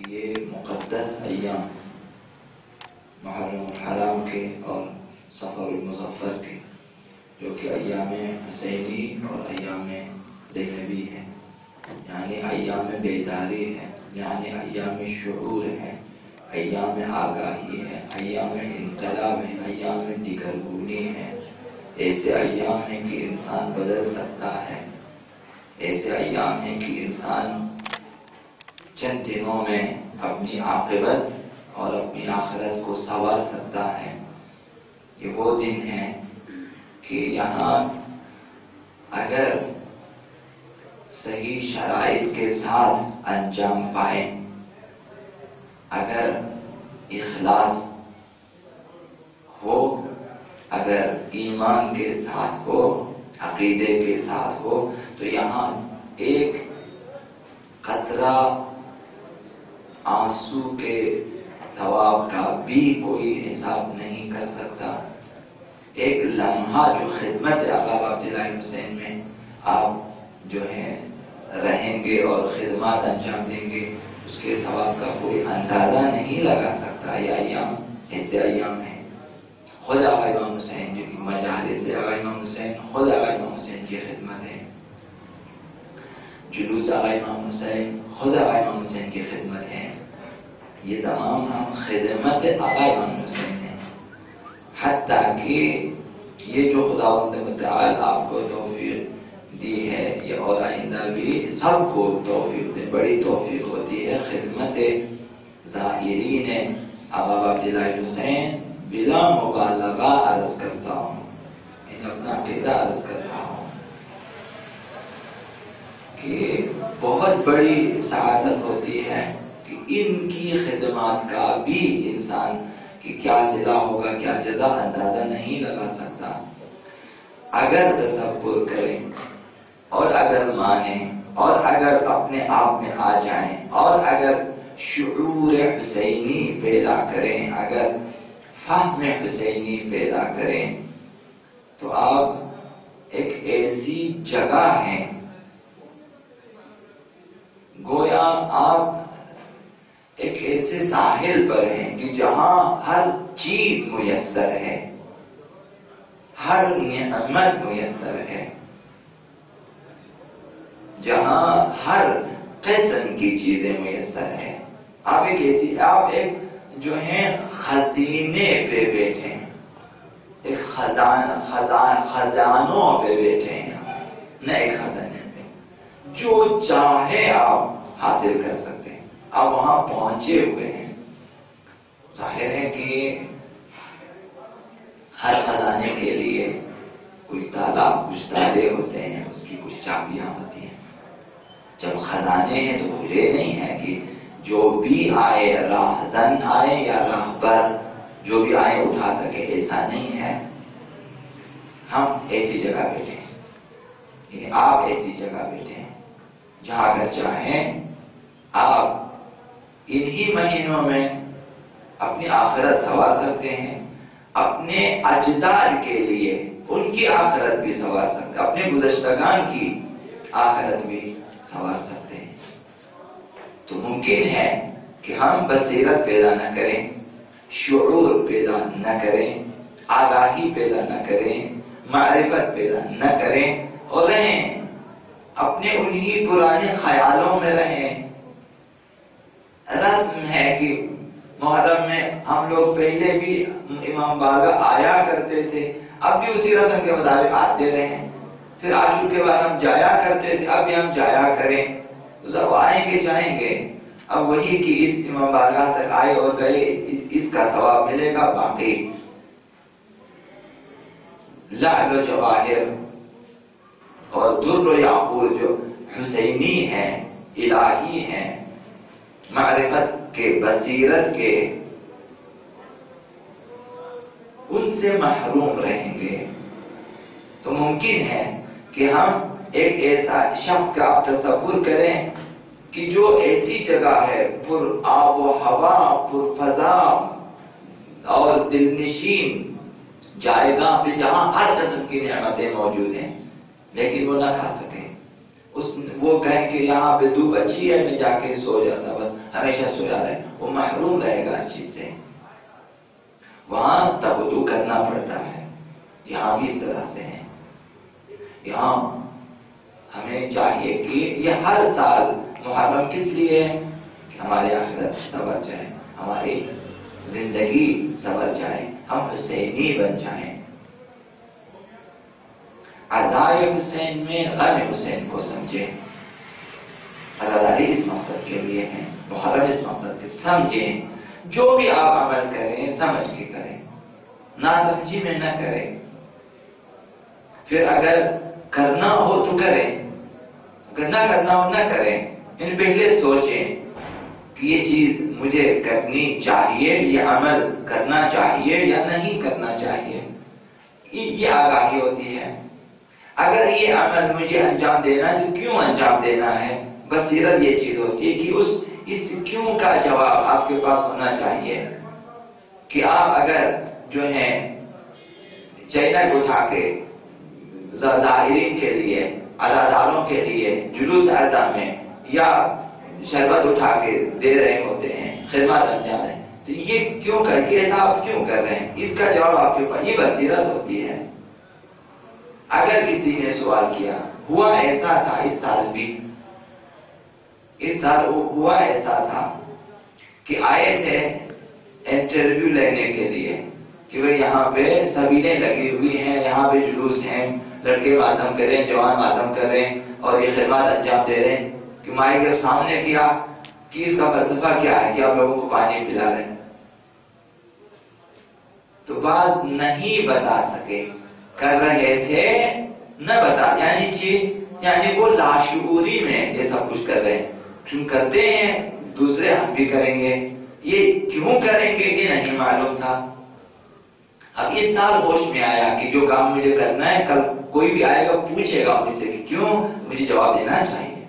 یہ مقدس ایام محرم الحرام کے اور صفر المظفر کے، جو کہ ایام حسینی اور ایام زینبی ہے، یعنی ایام بیداری ہے، یعنی ایام شعور ہے، ایام آگاہی ہے، ایام انقلاب ہے، ایام دیگرگونی ہے۔ ایسے ایام ہیں کہ انسان بدل سکتا ہے، ایسے ایام ہیں کہ انسان چند دنوں میں اپنی عاقبت اور اپنی آخرت کو سنوار سکتا ہے۔ یہ وہ دن ہے کہ یہاں اگر صحیح شرائط کے ساتھ انجام پائیں، اگر اخلاص ہو، اگر ایمان کے ساتھ ہو، عقیدے کے ساتھ ہو، تو یہاں ایک قطرہ آنسو کے ثواب کا بھی کوئی حساب نہیں کر سکتا۔ ایک لمحہ جو خدمت آقا عبداللہ حسین میں آپ جو ہے رہیں گے اور خدمات انجام دیں گے، اس کے ثواب کا کوئی اندازہ نہیں لگا سکتا۔ یہ ایام ایسے ایام ہیں۔ خود آقا امام حسین جو مجالس سے آقا امام حسین، خود آقا امام حسین کی خدمت ہے۔ جلوس آقا امام حسین، خود آقا امام حسین کی خدمت ہے۔ یہ تمام ہم خدمت آقا امام حسین ہیں، حتیٰ کہ یہ جو خداوند متعال آپ کو توفیق دی ہے، یہ اور آئندہ بھی سب کو توفیق دے، بڑی توفیق ہوتی ہے خدمت زائرین آقا عبداللہ حسین۔ بلا مبالغہ عرض کرتا ہوں، اپنا عقیدہ عرض کر رہا ہوں کہ بہت بڑی سعادت ہوتی ہے کہ ان کی خدمات کا بھی انسان کی کیا صلہ ہوگا، کیا جزا اندازہ نہیں لگا سکتا۔ اگر تصور کریں اور اگر مانیں اور اگر اپنے آپ میں آ جائیں اور اگر شعور حسینی پیدا کریں، اگر فہم حسینی پیدا کریں، تو آپ ایک ایسی جگہ ہیں، گویا آپ ایک ایسے ساحل پر ہیں کہ جہاں ہر چیز میسر ہے، ہر نعمت میسر ہے، جہاں ہر قسم کی چیزیں میسر ہیں۔ آپ ایک جو ہیں خزینے پہ بیٹھے ہیں، ایک خزانوں پہ بیٹھے ہیں، نہ ایک خزانے پہ۔ جو چاہے آپ حاصل کر سکتے ہیں، آپ وہاں پہنچے ہوئے ہیں۔ ظاہر ہے کہ ہر خزانے کے لیے کچھ تالا، کچھ تالے ہوتے ہیں، اس کی کچھ چابیاں ہوتی ہیں۔ جب خزانے ہیں تو کھلے نہیں ہیں کہ جو بھی آئے، راہزن آئے یا راہبر جو بھی آئے اٹھا سکے، ایسا نہیں ہے۔ ہم ایسی جگہ بیٹھے ہیں، آپ ایسی جگہ بیٹھے ہیں جہاں اگر چاہیں آپ انہی مہینوں میں اپنی آخرت سنوار سکتے ہیں، اپنے اجداد کے لیے ان کی آخرت بھی سنوار سکتے ہیں، اپنے گزشتگان کی آخرت بھی سنوار سکتے ہیں۔ تو ممکن ہے کہ ہم بصیرت پیدا نہ کریں، شعور پیدا نہ کریں، آگاہی پیدا نہ کریں، معرفت پیدا نہ کریں اور رہیں اپنے انہی پرانے خیالوں میں رہیں۔ رسم ہے کہ محرم میں ہم لوگ پہلے بھی امام بارگاہ آیا کرتے تھے، اب بھی اسی رسم کے مطابق آتے رہیں۔ پھر عاشور کے بعد ہم جایا کرتے تھے، اب بھی ہم جایا کریں۔ تو سب آئیں گے جائیں گے، اب وہی کہ اس امام بارگاہ تک آئے اور گئے، اس کا ثواب ملے گا۔ باقی لعل و جواہر اور در و یاقوت جو حسینی ہیں، الہی ہیں، معرفت کے، بصیرت کے، ان سے محروم رہیں گے۔ تو ممکن ہے کہ ہم ایک ایسا شخص کا تصور کریں کہ جو ایسی جگہ ہے پر آب و ہوا، پر فضا اور دل نشین جائیگاہ پہ، جہاں ہر قسم کی نعمتیں موجود ہیں، لیکن وہ نہ کھا سکے۔ وہ کہیں کہ یہاں پہ دھوپ اچھی ہے، میں جا کے سو جاتا، بس ہمیشہ سویا رہے، وہ محروم رہے گا اس چیز سے. وہاں توجہ کرنا پڑتا ہے. یہاں بھی اس طرح سے ہے. یہاں ہمیں چاہیے کہ یہ ہر سال محرم کس لیے ہے کہ ہماری آخرت سنور جائے، ہماری زندگی سنور جائے، ہم حسینی بن جائیں. عزائے حسین میں غم حسین کو سمجھیں. عزاداری اس مقصد کے لیے ہے، محرم اس مقصد کے سمجھیں. جو بھی آپ عمل کریں سمجھ کے کریں، نہ سمجھی میں نہ کریں. پھر اگر کرنا ہو تو کریں، اگر نہ کرنا ہو نہ کریں. ان پہلے سوچیں کہ یہ چیز مجھے کرنی چاہیے، یہ عمل کرنا چاہیے یا نہیں کرنا چاہیے. یہ آگاہی ہوتی ہے. اگر یہ عمل مجھے انجام دینا ہے تو کیوں انجام دینا ہے. بصیرت یہ چیز ہوتی ہے کہ اس کیوں کا جواب آپ کے پاس ہونا چاہیے. کہ آپ اگر جو ہے چینل اٹھا کے ظاہرین کے لیے، عزاداروں کے لیے جلوس اعضا میں یا شربت اٹھا کے دے رہے ہوتے ہیں، خدمات انجام دیں، تو یہ کیوں کر کے ایسا آپ کیوں کر رہے ہیں، اس کا جواب آپ کے پاس. یہ بصیرت ہوتی ہے. اگر کسی نے سوال کیا ہوا ایسا تھا اس سال بھی، اس سال ہوا ایسا تھا کہ آئے تھے انٹرویو لینے کے لیے کہ بھئی یہاں پہ سبیلیں لگی ہوئی ہیں، یہاں پہ جلوس ہیں، لڑکے ماتم کر رہے ہیں، جوان ماتم کر رہے ہیں اور یہ خدمات انجام دے رہے ہیں. کہ مائک کے سامنے کیا کہ اس کا فلسفہ کیا ہے کہ آپ لوگوں کو پانی پلا رہے ہیں. تو بات نہیں بتا سکے، کر رہے تھے نہ بتا، یعنی وہ لاشعوری میں یہ سب کچھ کر رہے ہیں. کیوں کرتے ہیں دوسرے ہم بھی کریں گے، یہ کیوں کریں گے یہ نہیں معلوم تھا. اب اس سال ہوش میں آیا کہ جو کام مجھے کرنا ہے کل کوئی بھی آئے گا پوچھے گا مجھ سے کہ کیوں، مجھے جواب دینا چاہیے.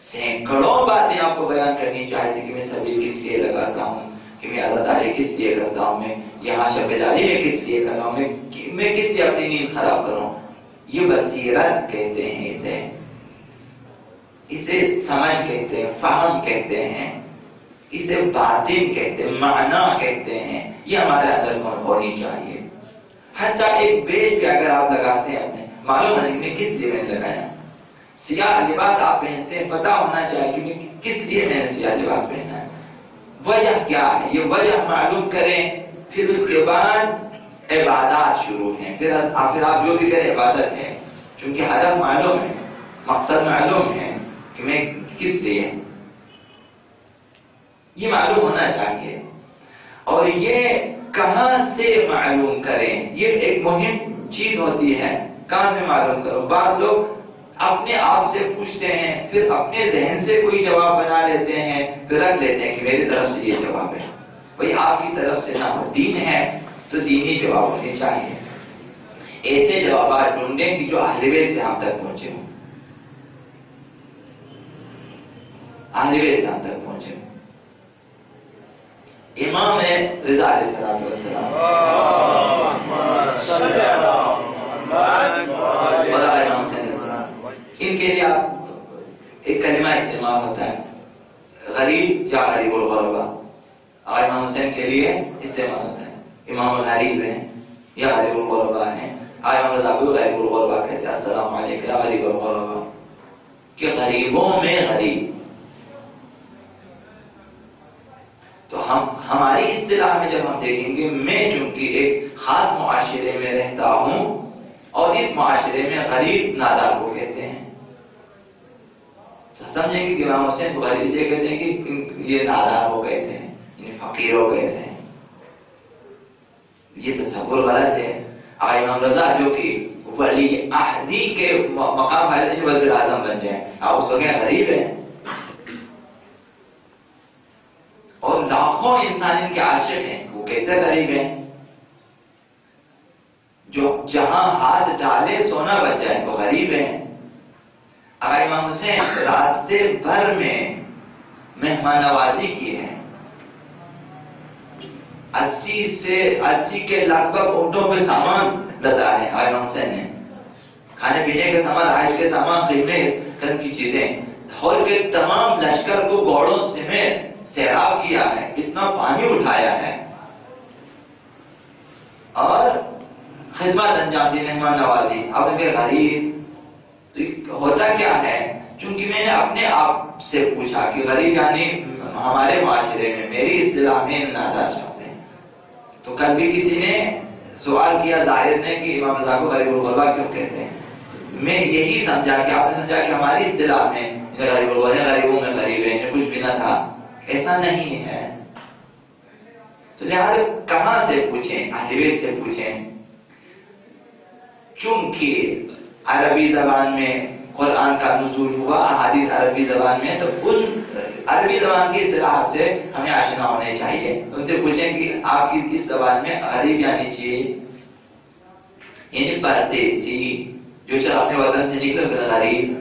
سینکڑوں باتیں آپ کو بیان کرنی چاہیے کہ میں سبھی کس لیے لگاتا ہوں، کہ میں عزاداری کس لیے کرتا ہوں، میں یہاں شبیداری میں کس لیے کر رہا ہوں، میں کس لیے اپنی نیند خراب کروں. یہ بصیرت کہتے ہیں، اسے سمجھ کہتے ہیں، فہم کہتے ہیں، اسے باطن کہتے ہیں، معنی کہتے ہیں. یہ ہمارے اندر ہونی چاہیے. حتیٰ ایک بیج بھی اگر آپ لگاتے ہیں اپنے، معلوم ہے کہ میں کس لیے میں نے لگایا. سیاہ لباس آپ پہنتے ہیں، پتہ ہونا چاہیے کہ کس لیے میں نے سیاہ لباس پہنا ہے، وجہ کیا ہے. یہ وجہ معلوم کریں، پھر اس کے بعد عبادات شروع ہیں. پھر آپ جو بھی کریں عبادت ہے، چونکہ ہدف معلوم ہے، مقصد معلوم ہے کہ میں کس لیے، یہ معلوم ہونا چاہیے. اور یہ کہاں سے معلوم کریں، یہ ایک مہم چیز ہوتی ہے. کہاں سے معلوم کرو. بعض لوگ اپنے آپ سے پوچھتے ہیں، پھر اپنے ذہن سے کوئی جواب بنا لیتے ہیں، پھر رکھ لیتے ہیں کہ میری طرف سے یہ جواب ہے. بھئی آپ کی طرف سے نہ ہو. دین ہے تو دینی جواب ہونے چاہیے. ایسے جوابات ڈھونڈیں کہ جو اہل بیت سے ہم تک پہنچے ہوں، اہل بیت سے ہم تک پہنچے ہوں. امام رضا علیہ السلام اور امام حسین ان کے لیے ایک کلمہ استعمال ہوتا ہے، غریب یا غریب الغربا. اور امام حسین کے لیے استعمال ہوتا ہے امام الغریب ہیں یا غریب الغربا ہیں. اور امام رضا کو غریب الغربا کہتے ہیں. السلام علیکم یا غریب الغربا، کہ غریبوں میں غریب. تو ہماری اصطلاح میں جب ہم دیکھیں گے، میں چونکہ ایک خاص معاشرے میں رہتا ہوں اور اس معاشرے میں غریب نادار کو کہتے ہیں، تو سمجھیں گے کہ امام حسین کو غریب سے کہتے ہیں کہ یہ نادار ہو گئے تھے، یہ فقیر ہو گئے تھے. یہ تصور غلط ہے. اور امام رضا جو کہ ولی عہدی کے مقام ہے، وزیر اعظم بن جائیں، آپ اس کو کہیں غریب ہے. اور لاکھوں انسان ان کے عاشق ہیں، وہ کیسے غریب ہیں؟ جو جہاں ہاتھ ڈالے سونا بن جائے وہ غریب ہیں. اگر امام حسین راستے بھر میں مہمان نوازی کی ہے، 80 کے لگ بھگ اونٹوں پہ سامان لدا ہے اور امام حسین نے کھانے پینے کے سامان، آج کے سامان، خدمت کی چیزیں، اور کے تمام لشکر کو گھوڑوں سمیت اتنا پانی اٹھایا ہے اور خدمت انجام دی، مہمان نوازی، اب ان کے غریب. تو ہوتا کیا ہے، چونکہ میں نے اپنے آپ سے پوچھا کہ غریب یعنی ہمارے معاشرے میں میری اصطلاح میں نادار شخص ہے. تو کل بھی کسی نے سوال کیا ظاہر نے کہ امام رضا کو غریب الغربا کیوں کہتے ہیں. میں یہی سمجھا کہ آپ نے سمجھا کہ ہماری اصطلاح میں غریب الغربا، غریبوں میں غریب ہے، کچھ بھی نہ تھا. ایسا نہیں ہے. تو لہٰذا کہاں سے پوچھیں؟ اہل بیت سے پوچھیں. چونکہ عربی زبان میں قرآن کا نزول ہوا، احادیث عربی زبان میں، تو ان عربی زبان کی اصطلاح سے ہمیں آشنا ہونے چاہیے. ان سے پوچھیں کہ آپ کی اس زبان میں غریب یعنی چیز یعنی پردیسی، جو شخص اپنے وطن سے نکل کر غریب.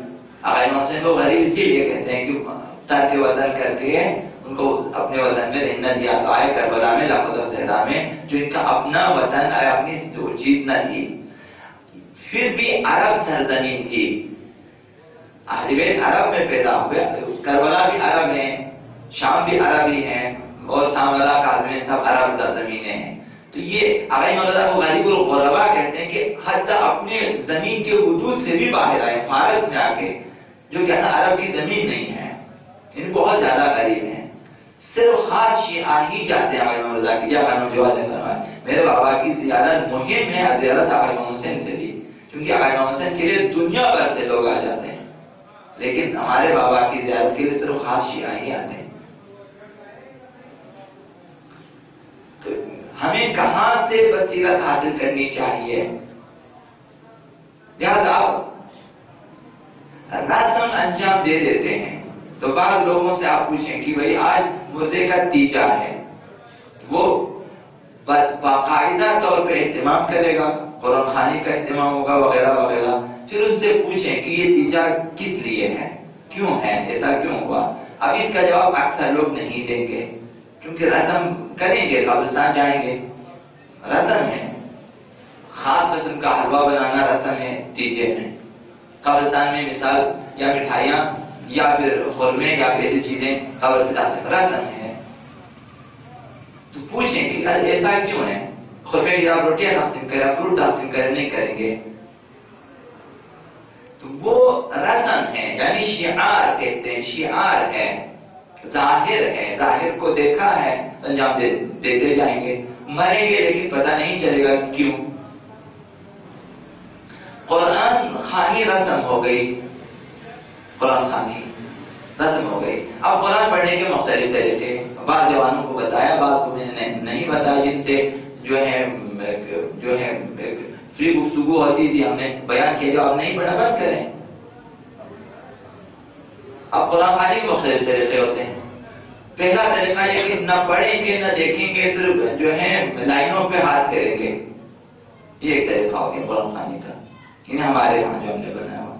آقا حسین کو غریب اسی لیے کہتے ہیں کہ ترک وطن کر کے ان کو اپنے وطن میں رہنا دیا. تو آئے کربلا میں، لاہور صحرا میں، جو ان کا اپنا وطن ہے، اپنی جو چیز نہ تھی، پھر بھی عرب سرزمین تھی. اہل بیت عرب میں پیدا ہوئے، کربلا بھی عرب ہیں، شام بھی عربی ہیں، اور سامرا کاظمی سب عرب سرزمینیں ہیں. تو یہ آقا مولانا کو غریب الغربا کہتے ہیں کہ حتی اپنے زمین کے حدود سے بھی باہر آئے، فارس میں آ کے، جو کہ عرب کی زمین نہیں ہے، ان بہت زیادہ غریب ہیں. صرف خاص شیعہ ہی جاتے ہیں آقا مولانا کی. یا خانم جواز فرمائے میرے بابا کی زیارت مہم ہے، زیارت آقا حسین سے بھی، کیونکہ آقا حسین کے لیے دنیا بھر سے لوگ آ جاتے ہیں، لیکن ہمارے بابا کی زیارت کے لیے صرف خاص شیعہ ہی آتے ہیں. تو ہمیں کہاں سے بصیرت حاصل کرنی چاہیے؟ لہذا رسم انجام دے دیتے ہیں. تو بعض لوگوں سے آپ پوچھیں کہ بھئی آج مردے کا تیجا ہے، وہ باقاعدہ طور پہ اہتمام کرے گا، قرآن خوانی کا اہتمام ہوگا وغیرہ وغیرہ. پھر اس سے پوچھیں کہ یہ تیجا کس لیے ہے، کیوں ہے، ایسا کیوں ہوا؟ اب اس کا جواب اکثر لوگ نہیں دیں گے، کیونکہ رسم کریں گے، قبرستان جائیں گے، رسم ہے. خاص قسم کا حلوہ بنانا رسم ہے تیجے میں. قبرستان میں مثال یا مٹھائیاں یا پھر خرمے یا ایسی چیزیں قبر پہ رسم ہے. تو پوچھیں کہ ایسا کیوں ہے؟ خرمے یا روٹیاں تقسیم کریں، فروٹ تقسیم کریں، نہیں کریں گے. تو وہ رسم ہے، یعنی شعار کہتے ہیں، شعار ہے، ظاہر ہے، ظاہر کو دیکھا ہے، انجام دیتے جائیں گے. مریں گے لیکن پتہ نہیں چلے گا کیوں. قرآن خوانی رسم ہو گئی، قرآن خوانی رسم ہو گئی. اب قرآن پڑھنے کے مختلف طریقے، بعض جوانوں کو بتایا، بعض کو میں نے نہیں بتایا، جن سے جو ہے فری گفتگو ہوتی تھی، ہم نے بیان کیا، جو اب نہیں پڑھا بند کریں. اب قرآن خوانی کے مختلف طریقے ہوتے ہیں. پہلا طریقہ یہ کہ نہ پڑھیں گے نہ دیکھیں گے، صرف جو ہے لائنوں پہ ہاتھ کریں گے. یہ ایک طریقہ ہو گیا قرآن خوانی کا، انہیں ہمارے یہاں جو ہم نے بنایا ہوا.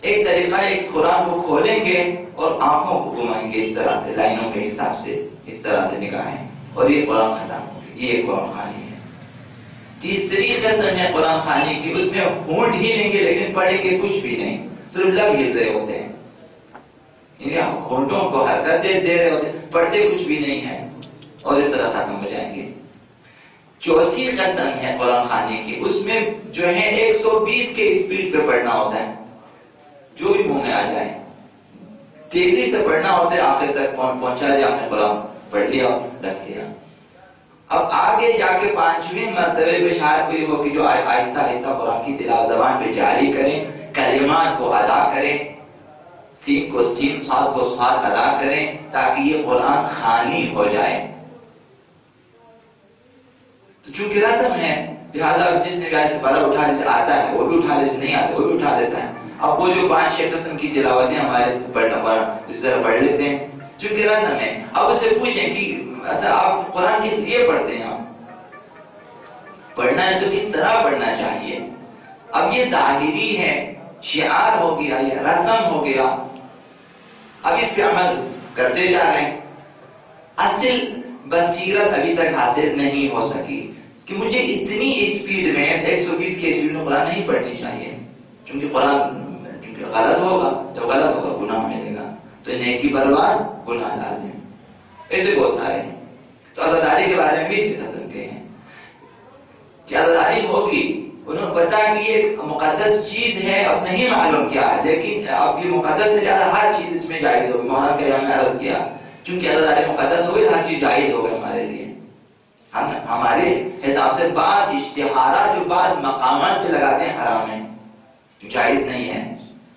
ایک طریقہ ایک قرآن کو کھولیں گے اور آنکھوں کو گھمائیں گے اس طرح سے، لائنوں کے حساب سے، اس طرح سے نگاہیں، اور یہ قرآن ختم ہو گیا. یہ ایک قرآن خوانی ہے. تیسری قسم ہے قرآن خوانی کی، اس میں ہونٹ ہی لیں گے لیکن پڑھیں گے کچھ بھی نہیں، صرف لب ہل رہے ہوتے ہیں، یعنی ہونٹوں کو حرکت دے رہے ہوتے ہیں، پڑھتے کچھ بھی نہیں ہے، اور اس طرح ختم ہو جائیں گے. چوتھی قسم ہے قرآن خوانی کی، اس میں جو ہے 120 کے اسپیڈ پہ پڑھنا ہوتا ہے، جو بھی منہ میں آ جائے تیزی سے پڑھنا ہوتا ہے، آخر تک پہنچا جائے. آپ نے قرآن پڑھ لیا، رکھ لیا. اب آگے جا کے 5ویں مرتبے پہ شاید کوئی ہو کہ جو آہستہ آہستہ قرآن کی تلاوت زبان پہ جاری کریں، کلمات کو ادا کریں، سین کو سین، صاد کو صاد ادا کریں، تاکہ یہ قرآن خوانی ہو جائے. تو چونکہ رسم ہے، لہٰذا جس نے بھی سے بڑا اٹھا جسے آتا ہے وہ بھی اٹھا لے، جسے نہیں آتا وہ بھی اٹھا دیتا ہے. اب وہ جو 5-6 قسم کی تلاوتیں ہمارے پڑھنا اس طرح پڑھ لیتے ہیں، چونکہ رسم ہے. اب اسے پوچھیں کہ اچھا آپ قرآن کس لیے پڑھتے ہیں؟ آپ پڑھنا ہے تو کس طرح پڑھنا چاہیے؟ اب یہ ظاہری ہے، شعار ہو گیا، یہ رسم ہو گیا. اب اس پہ عمل کرتے جا رہے ہیں. اصل بصیرت ابھی تک حاصل نہیں ہو سکی کہ مجھے اتنی اسپیڈ میں 120 کے اسپیڈ میں قرآن نہیں پڑھنی چاہیے، کیونکہ قرآن غلط ہوگا، جب غلط ہوگا گناہ ملے گا، تو نیکی برباد، گناہ لازم. ایسے بہت سارے ہیں. تو عزاداری کے بارے میں بھی اسی قسم کے ہیں کہ عزاداری ہوگی. انہوں نے پتا کہ یہ مقدس چیز ہے، اب نہیں معلوم کیا ہے، لیکن اب یہ مقدس سے زیادہ ہر چیز اس میں جائز ہوگی. محرم کے ہم نے عرض کیا چونکہ عزاداری مقدس ہوگی ہر چیز جائز ہوگی ہمارے لیے. ہم ہمارے حساب سے بعض اشتہارات جو بعض مقامات پہ لگاتے ہیں حرام ہیں، جائز نہیں ہے،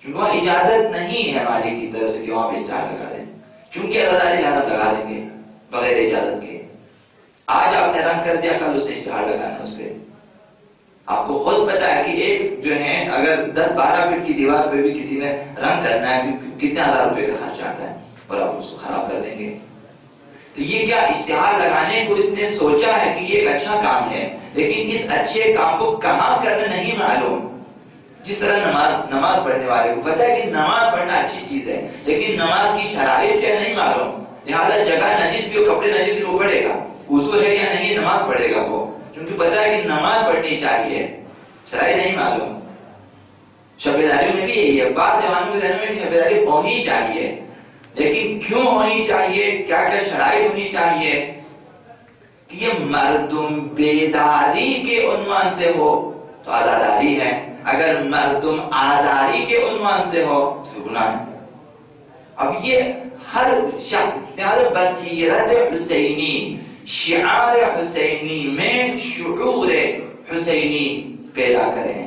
کیونکہ وہاں اجازت نہیں ہے مالک کی طرف سے کہ وہاں پہ اشتہار لگا دیں. چونکہ عزاداری لگا دیں گے بغیر اجازت کے. آج آپ نے رنگ کر دیا، کل اس نے اشتہار لگانا اس پہ. آپ کو خود پتا ہے کہ ایک جو ہے اگر 10-12 فٹ کی دیوار پہ بھی کسی نے رنگ کرنا ہے کتنے ہزار روپے کا خرچ آتا ہے، اور آپ اس کو خراب کر دیں گے. تو یہ کیا اشتہار لگانے کو اس نے سوچا ہے کہ یہ ایک اچھا کام ہے، لیکن اس اچھے کام کو کہاں کرنا نہیں معلوم. جس طرح نماز پڑھنے والے کو پتا ہے کہ نماز پڑھنا اچھی چیز ہے، لیکن نماز کی شرائط کیا نہیں معلوم، لہٰذا جگہ نجس بھی ہو، کپڑے نجس بھی وہ پڑھے گا، وضو ہے یا نہیں نماز پڑھے گا وہ، کیونکہ پتا ہے کہ نماز پڑھنی چاہیے، شرائط نہیں معلوم. شبیداریوں میں بھی یہی ہے، بعض جوانوں کے ذہن میں شبیداری ہونی چاہیے، لیکن کیوں ہونی چاہیے، کیا کیا شرائط ہونی چاہیے کہ یہ مردم بیداری کے عنوان سے ہو تو عزاداری ہے، اگر مردم آزاری کے عنوان سے ہو تو گناہ ہے. اب یہ ہر شخص ہر بصیرت حسینی، شعار حسینی میں شعور حسینی پیدا کریں.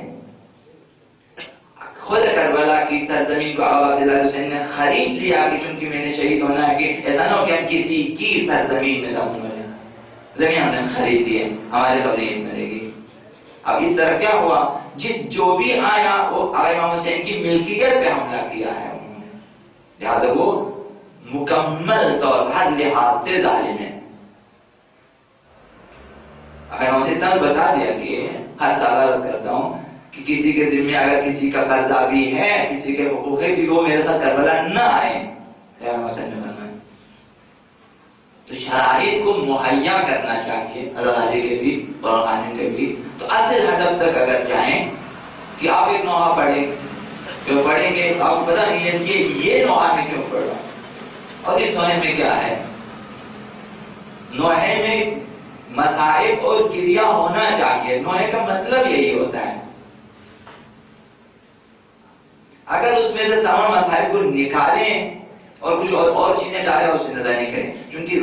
خود کربلا کی سرزمین کو آقا عبداللہ حسین نے خرید لیا کہ چونکہ میں نے شہید ہونا ہے، کہ ایسا نہ ہو کہ ہم کسی کی سرزمین میں دفن ہو جائیں. زمین ہم نے خرید دی ہے، ہمارے قبر یہیں ملے گی. اب اس طرح کیا ہوا، جو بھی آیا وہ امام حسین کی ملکیت پہ حملہ کیا ہے انہوں نے، لہٰذا وہ مکمل طور ہر لحاظ سے ظالم ہے. امام حسین نے بتا دیا کہ ہر سال عرض کرتا ہوں کہ کسی کے ذمہ اگر کسی کا قرضہ بھی ہے، کسی کے حقوق ہے، کہ وہ میرے ساتھ کربلا نہ آئے. امام حسین نے فرمایا تو شرائط کو مہیا کرنا چاہیے عزاداری کے بھی اور قانون کے بھی. تو اصل ہدف تک اگر جائیں کہ آپ ایک نوحہ پڑھیں گے تو آپ کو پتا نہیں ہے کہ یہ نوحہ میں کیوں پڑھ رہا اور اس نوحے میں کیا ہے. نوحے میں مصائب اور گریہ ہونا چاہیے، نوحے کا مطلب یہی ہوتا ہے. اگر اس میں سے تمام مصائب کو نکالیں اور کچھ اور چیزیں ڈالیں اس سے نظر نہیں کریں، چونکہ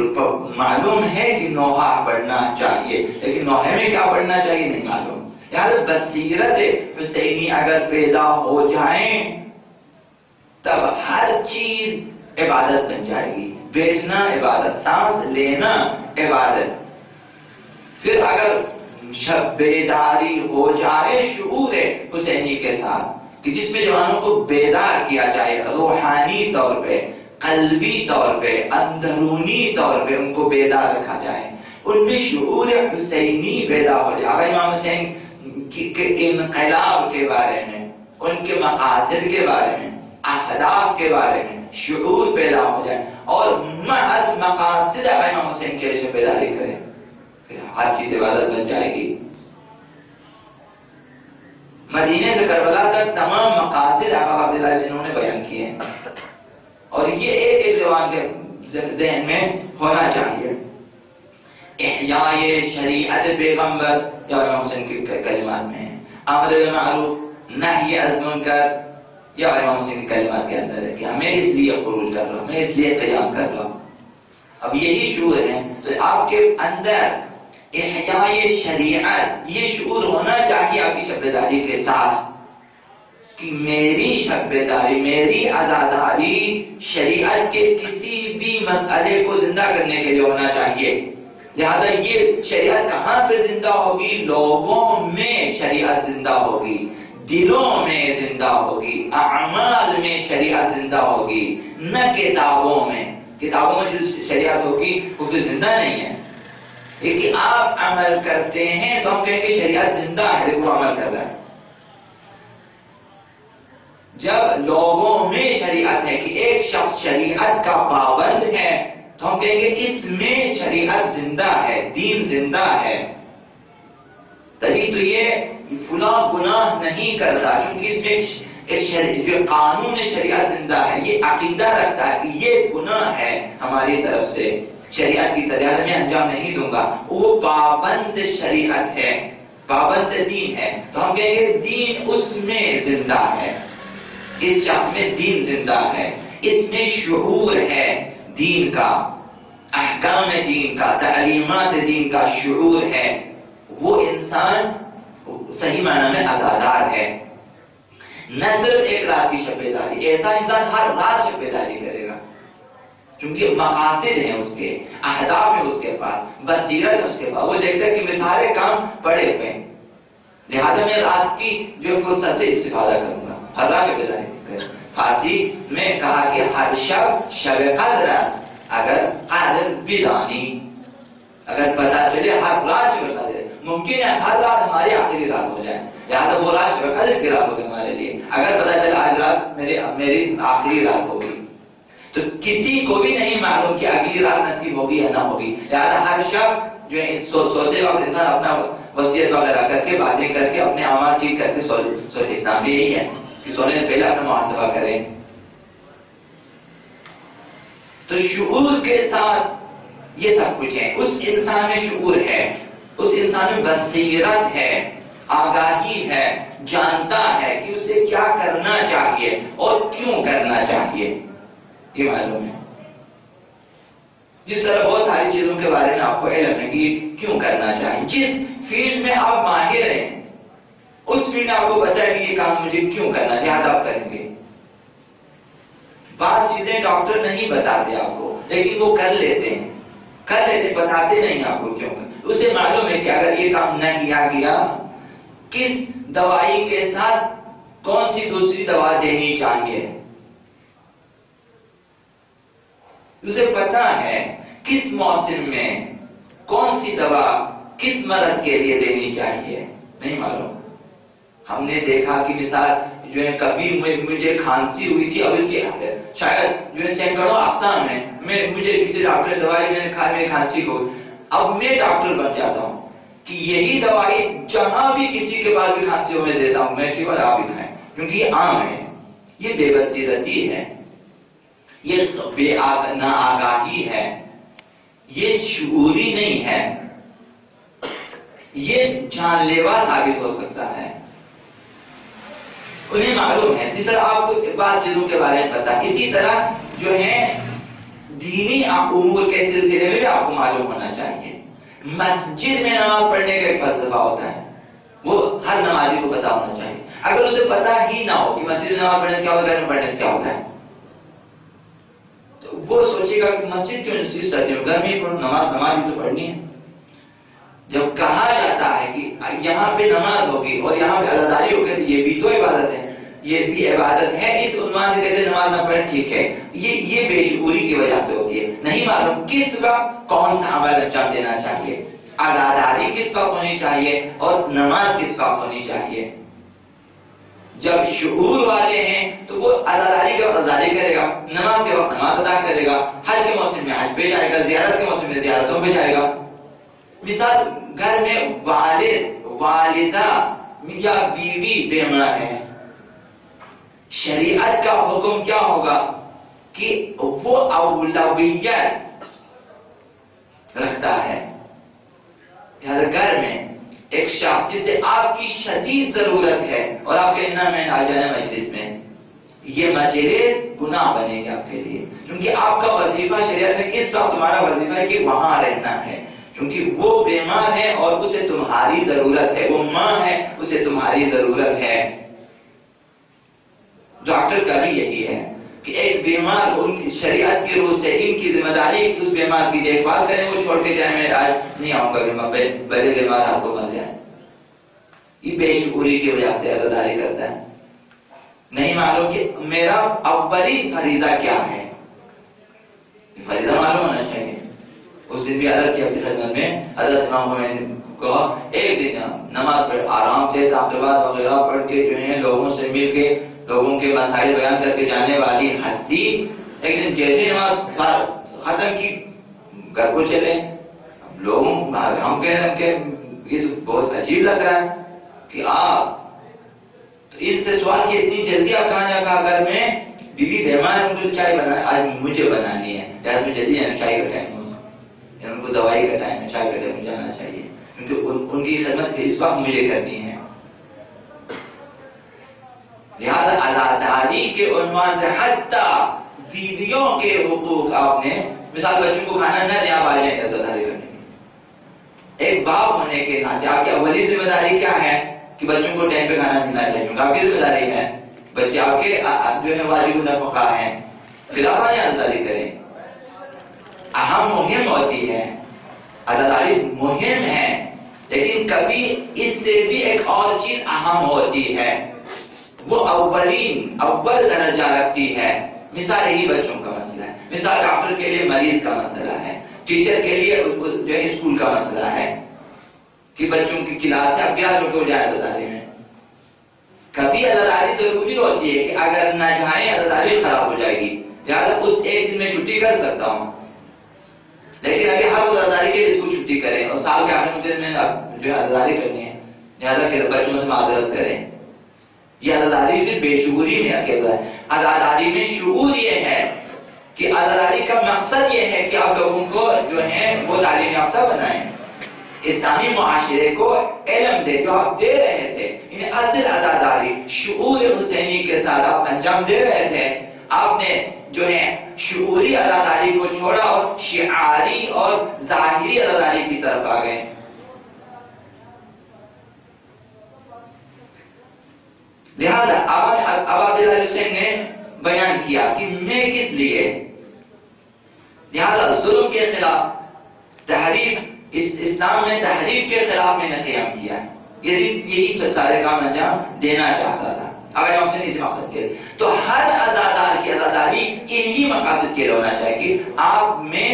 معلوم ہے کہ نوحہ پڑھنا چاہیے، لیکن نوحے میں کیا پڑھنا چاہیے نہیں معلوم. یار بصیرت حسینی اگر پیدا ہو جائیں تب ہر چیز عبادت بن جائے گی. بیٹھنا عبادت، سانس لینا عبادت. پھر اگر بیداری ہو جائے شعور حسینی کے ساتھ کہ جس میں جوانوں کو بیدار کیا جائے، روحانی طور پہ، قلبی طور پہ، اندرونی طور پہ ان کو بیدار رکھا جائے، ان میں شعور حسینی پیدا ہو جائے. امام حسین کے انقلاب کے بارے میں، ان کے مقاصد کے بارے میں، اہداف کے بارے میں شعور پیدا ہو جائے اور محض مقاصد امام حسین کے لیے بیداری کرے، پھر ہر چیز عبادت بن جائے گی. مدینے سے کربلا تک تمام مقاصد آقا عبداللہ جنہوں نے بیان کیے ہیں، اور یہ ایک ایک جوان کے ذہن میں ہونا چاہیے. احیاء شریعت پیغمبر یا امام حسین کے کلمات میں ہے، امر بالمعروف نہی عن المنکر یا امام حسین کے کلمات کے اندر ہے کہ ہمیں اس لیے خروج کر رہا ہوں، میں اس لیے قیام کر رہا ہوں. اب یہی شعور ہے تو آپ کے اندر احیاء شریعت یہ شعور ہونا چاہیے آپ کی شبیداری کے ساتھ کہ میری شبیداری، میری عزاداری شریعت کے کسی بھی مسئلے کو زندہ کرنے کے لیے ہونا چاہیے. لہذا یہ شریعت کہاں پہ زندہ ہوگی؟ لوگوں میں شریعت زندہ ہوگی، دلوں میں زندہ ہوگی، اعمال میں شریعت زندہ ہوگی، نہ کتابوں میں. کتابوں میں جو شریعت ہوگی وہ تو زندہ نہیں ہے، لیکن آپ عمل کرتے ہیں تو ہم کہیں کہ شریعت زندہ ہے، وہ عمل کر رہا ہے. جب لوگوں میں شریعت ہے کہ ایک شخص شریعت کا پابند ہے تو ہم کہیں گے اس میں شریعت زندہ ہے، دین زندہ ہے. تبھی تو یہ فلاں گناہ نہیں کرتا، کیونکہ اس میں ایک جو قانون شریعت زندہ ہے، یہ عقیدہ رکھتا ہے کہ یہ گناہ ہے ہماری طرف سے، شریعت کی تجارت میں انجام نہیں دوں گا، وہ پابند شریعت ہے، پابند دین ہے، تو ہم کہیں گے دین اس میں زندہ ہے، اس شخص میں دین زندہ ہے، اس میں شعور ہے دین کا، احکام دین کا، تعلیمات دین کا شعور ہے، وہ انسان صحیح معنی میں عزادار ہے۔ نہ صرف ایک رات کی شب بیداری، ایسا انسان ہر رات شب بیداری کرے گا، کیونکہ مقاصد ہیں اس کے، اہداف ہیں اس کے پاس، بصیرت ہے اس کے پاس، وہ دیکھتا ہے کہ میں سارے کام پڑے ہوئے ہیں، لہذا میں رات کی جو فرصت سے استفادہ کروں گا، ہر رات شب بیداری کروں گا۔ فارسی میں کہا کہ ہر شب قدر است اگر قدر بدانی، اگر پتا چلے ہر رات شب قدر، ممکن ہے ہر رات ہماری آخری رات ہو جائے، لہٰذا وہ رات شب قدر کی رات ہوگی ہمارے لیے، اگر پتا چلا آج رات میری آخری رات ہوگی، تو کسی کو بھی نہیں معلوم کہ اگلی رات نصیب ہوگی یا نہ ہوگی، لہٰذا ہر شب جو ہے سوچے وقت انسان اپنا وصیت وغیرہ کر کے، باتیں کر کے، اپنے اعمال ٹھیک کر کے اسلام بھی یہی ہے کہ سونے سے پہلے اپنا محاسبہ کریں۔ تو شعور کے ساتھ یہ سب کچھ ہے، اس انسان میں شعور ہے، اس انسان میں بصیرت ہے، آگاہی ہے، جانتا ہے کہ اسے کیا کرنا چاہیے اور کیوں کرنا چاہیے، یہ معلوم ہے۔ جس طرح بہت ساری چیزوں کے بارے میں آپ کو علم ہے کہ کیوں کرنا چاہیے، جس فیلڈ میں آپ ماہر ہیں اس فیلڈ میں آپ کو پتا ہے کہ یہ کام مجھے کیوں کرنا ہے، لہٰذا آپ کریں گے۔ بعض چیزیں ڈاکٹر نہیں بتاتے آپ کو، لیکن وہ کر لیتے ہیں، بتاتے نہیں آپ کو کیوں، اسے معلوم ہے کہ اگر یہ کام نہ کیا گیا کس دوائی کے ساتھ کون سی دوسری دوا دینی چاہیے، اسے پتا ہے کس موسم میں کون سی دوا کس مرض کے لیے دینی چاہیے، نہیں معلوم۔ ہم نے دیکھا کہ مثال جو ہے کبھی مجھے کھانسی ہوئی تھی، اب اس کی شاید جو ہے سینکڑوں اقسام ہیں، مجھے کسی ڈاکٹر نے دوائی میں نے کھائی، میری کھانسی کو، اب میں ڈاکٹر بن جاتا ہوں کہ یہی دوائی جہاں بھی کسی کے بعد بھی کھانسی ہو میں دیتا ہوں، میں ٹھیک اور آپ بھی کھائیں، کیونکہ یہ عام ہے۔ یہ بے بصیرتی ہے، یہ نا آگاہی ہے، یہ شعوری نہیں ہے، یہ جان لیوا ثابت ہو سکتا ہے۔ انہیں معلوم ہے، جس طرح آپ کو بعض چیزوں کے بارے میں پتا، اسی طرح جو ہے دینی امور کے سلسلے میں بھی آپ کو معلوم ہونا چاہیے۔ مسجد میں نماز پڑھنے کا ایک فلسفہ ہوتا ہے، وہ ہر نمازی کو پتا ہونا چاہیے۔ اگر اسے پتا ہی نہ ہو کہ مسجد میں نماز پڑھنے سے کیا ہوتا ہے، گھر میں پڑھنے سے کیا ہوتا ہے، تو وہ سوچے گا کہ مسجد کیوں انسسٹ کرتے ہو، گھر میں نماز ہی تو پڑھنی ہے۔ جب کہا جاتا ہے کہ یہاں پہ نماز ہوگی اور یہاں پہ عزاداری ہوگی تو یہ بھی تو عبادت ہے، یہ بھی عبادت ہے، اس عنوان سے کہتے نماز نہ پڑھیں، ٹھیک ہے، یہ بے شعوری کی وجہ سے ہوتی ہے، نہیں معلوم کس وقت کون سا عمل انجام دینا چاہیے، عزاداری کس وقت ہونی چاہیے اور نماز کس وقت ہونی چاہیے۔ جب شعور والے ہیں تو وہ عزاداری کے وقت عزاداری کرے گا، نماز کے وقت نماز ادا کرے گا، حج کے موسم میں حج پہ جائے گا، زیارت کے موسم میں زیارتوں پہ جائے گا۔ مثال گھر میں والد والدہ یا بیوی بیمار ہے، شریعت کا حکم کیا ہوگا کہ وہ اولویت رکھتا ہے۔ گھر میں ایک شخص جسے آپ کی شدید ضرورت ہے اور آپ کے میں آ جانا مجلس میں، یہ مجلس گناہ بنے گا آپ کے لیے، کیونکہ آپ کا وظیفہ شریعت میں اس وقت تمہارا وظیفہ ہے کہ وہاں رہنا ہے، کیونکہ وہ بیمار ہے اور اسے تمہاری ضرورت ہے، وہ ماں ہے اسے تمہاری ضرورت ہے۔ ڈاکٹر کا بھی یہی ہے کہ ایک بیمار ان کی شریعت کی روح سے ان کی ذمہ داری کہ اس بیمار کی دیکھ بھال کریں، وہ چھوڑ کے جائیں میں آج نہیں آؤں گا بیمار، بڑے بیمار آپ کو مر جائیں، یہ بے شعوری کی وجہ سے عزاداری کرتا ہے۔ نہیں معلوم کہ میرا اولی فریضہ کیا ہے، فریضہ معلوم ہونا چاہیے۔ اس دن بھی عرض کی اپنی خدمت میں حضرت امام خمینی کو ایک دن نماز پڑھ آرام سے تعقیبات وغیرہ پڑھ کے جو ہیں لوگوں سے مل کے لوگوں کے مسائل بیان کر کے جانے والی ہستی ایک دن جیسے نماز ختم کی گھر کو چلے، لوگوں ہم کہہ رہے ہیں کہ یہ تو بہت عجیب لگ رہا ہے کہ آپ تو ان سے سوال کی اتنی جلدی آپ کہاں کہا گھر میں بیوی بیمار ہے، مجھے چائے بنا، آج مجھے بنانی ہے، یار مجھے جلدی چائے بنانی، کو دوائی کا ٹائم ہے 4 گھنٹے مجھے جانا چاہیے، کیونکہ ان کی خدمت اس وقت مجھے کرنی ہے۔ لہذا ازاداری کے عنوان سے حتیٰ بیویوں کے حقوق آپ نے، مثال بچوں کو کھانا نہ دیں، آپ آ جائیں ازاداری کرنے کی۔ ایک باپ ہونے کے ناطے آپ کی اولی ذمہ داری کیا ہے کہ بچوں کو ٹائم پہ کھانا ملنا چاہیے، کیونکہ آپ کی ذمہ داری ہے، بچے آپ کے جو ہے واجب النفقہ ہیں، پھر آپ آنے ازاداری کریں۔ اہم مہم ہوتی ہے، ازاداری مہم ہے، لیکن کبھی اس سے بھی ایک اور چیز اہم ہوتی ہے، وہ اول درجہ رکھتی ہے۔ مثال یہی بچوں کا مسئلہ ہے، مثال ڈاکٹر کے لیے مریض کا مسئلہ ہے، ٹیچر کے لیے جو ہے اسکول کا مسئلہ ہے کہ بچوں کی کلاس سے اب 11 بجے ہو جائے ازاداری میں۔ کبھی ازاداری ضروری ہوتی ہے کہ اگر نہ جائیں ازاداری خراب ہو جائے گی، لہٰذا اس ایک دن میں چھٹی کر سکتا ہوں، لیکن ابھی ہر روز ازاداری کے لیے اس کو چھٹی کریں اور سال کے آخر مجھے میں جو ہے ازاداری کرنی ہے، لہٰذا کہ بچوں سے معذرت کریں۔ یہ ازاداری صرف بے شعوری میں اکیلا ہے۔ ازاداری میں شعور یہ ہے کہ ازاداری کا مقصد یہ ہے کہ آپ لوگوں کو جو ہے وہ تعلیم یافتہ بنائیں، اسلامی معاشرے کو علم دے جو آپ دے رہے تھے، انہیں اصل ازاداری شعور حسینی کے ساتھ آپ انجام دے رہے تھے۔ آپ نے جو ہے شعوری ازاداری کو چھوڑا اور شعاری اور ظاہری ازاداری کی طرف آ گئے۔ لہذا اب عبداللہ حسین نے بیان کیا کہ میں کس لیے، لہذا ظلم کے خلاف تحریف، اسلام میں تحریف کے خلاف میں نے قیام کیا ہے، یہی سارے کام انجام دینا چاہتا تھا اگر حسین اسی مقصد کے، تو ہر ازادار کی ازاداری انہی مقاصد کے لیے ہونا چاہیے کہ آپ میں